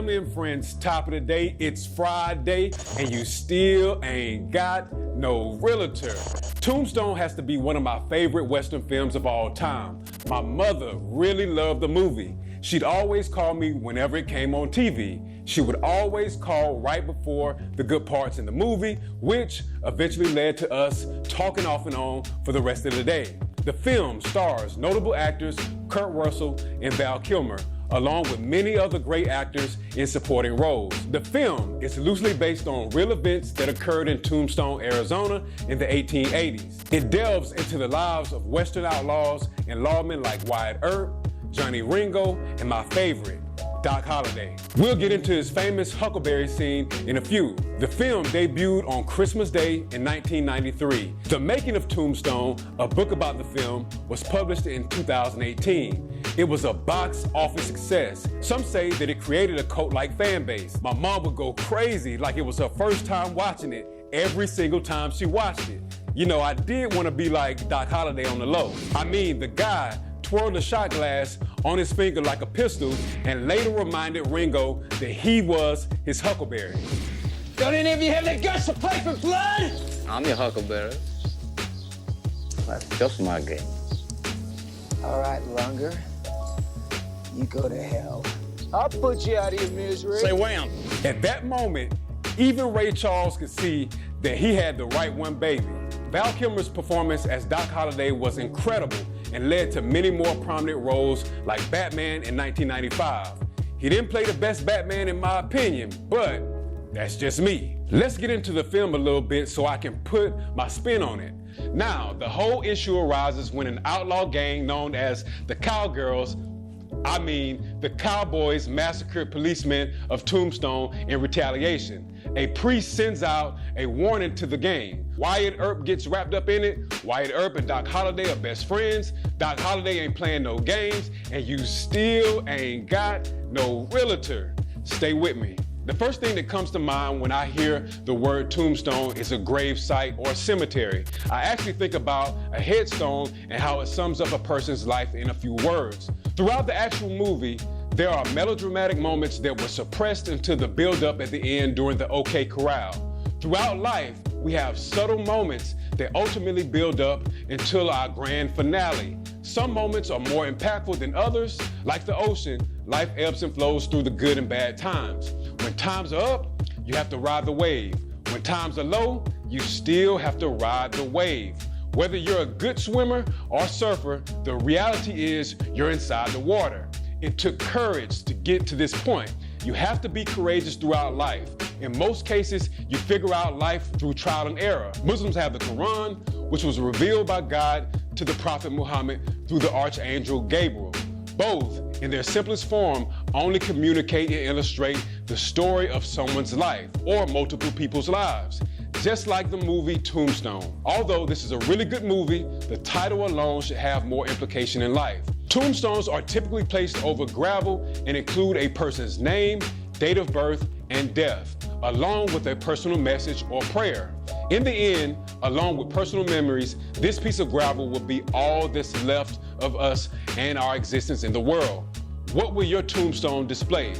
family and friends, top of the day, it's Friday, and you still ain't got no realtor. Tombstone has to be one of my favorite Western films of all time. My mother really loved the movie. She'd always call me whenever it came on TV. She would always call right before the good parts in the movie, which eventually led to us talking off and on for the rest of the day. The film stars notable actors Kurt Russell and Val Kilmer, along with many other great actors in supporting roles. The film is loosely based on real events that occurred in Tombstone, Arizona in the 1880s. It delves into the lives of Western outlaws and lawmen like Wyatt Earp, Johnny Ringo, and my favorite, Doc Holliday. We'll get into his famous huckleberry scene in a few. The film debuted on Christmas Day in 1993. The Making of Tombstone, a book about the film, was published in 2018. It was a box office success. Some say that it created a cult-like fan base. My mom would go crazy like it was her first time watching it every single time she watched it. You know, I did want to be like Doc Holliday on the low. I mean, the guy twirled the shot glass on his finger like a pistol and later reminded Ringo that he was his huckleberry. Don't any of you have the guts to play for blood? I'm your huckleberry. That's just my game. All right, Lunger. You go to hell. I'll put you out of your misery. Say wham. At that moment, even Ray Charles could see that he had the right one baby. Val Kilmer's performance as Doc Holliday was incredible and led to many more prominent roles like Batman in 1995. He didn't play the best Batman in my opinion, but that's just me. Let's get into the film a little bit so I can put my spin on it. Now, the whole issue arises when an outlaw gang known as the Cowgirls, the Cowboys, massacred policemen of Tombstone in retaliation. A priest sends out a warning to the gang. Wyatt Earp gets wrapped up in it. Wyatt Earp and Doc Holliday are best friends. Doc Holliday ain't playing no games, and you still ain't got no realtor. Stay with me. The first thing that comes to mind when I hear the word tombstone is a grave site or a cemetery. I actually think about a headstone and how it sums up a person's life in a few words. Throughout the actual movie, there are melodramatic moments that were suppressed until the build-up at the end during the OK Corral. Throughout life, we have subtle moments that ultimately build up until our grand finale. Some moments are more impactful than others. Like the ocean, life ebbs and flows through the good and bad times. When times are up, you have to ride the wave. When times are low, you still have to ride the wave. Whether you're a good swimmer or surfer, the reality is you're inside the water. It took courage to get to this point. You have to be courageous throughout life. In most cases, you figure out life through trial and error. Muslims have the Quran, which was revealed by God to the Prophet Muhammad through the Archangel Gabriel. Both, in their simplest form, only communicate and illustrate the story of someone's life or multiple people's lives. Just like the movie Tombstone. Although this is a really good movie, the title alone should have more implication in life. Tombstones are typically placed over gravel and include a person's name, date of birth, and death, along with a personal message or prayer. In the end, along with personal memories, this piece of gravel will be all that's left of us and our existence in the world. What will your tombstone display?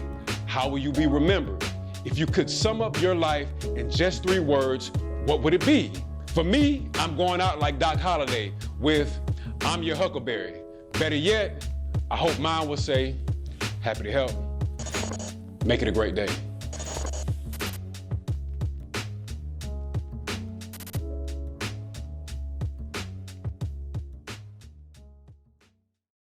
How will you be remembered? If you could sum up your life in just 3 words, what would it be? For me, I'm going out like Doc Holliday with, I'm your huckleberry. Better yet, I hope mine will say, happy to help. Make it a great day.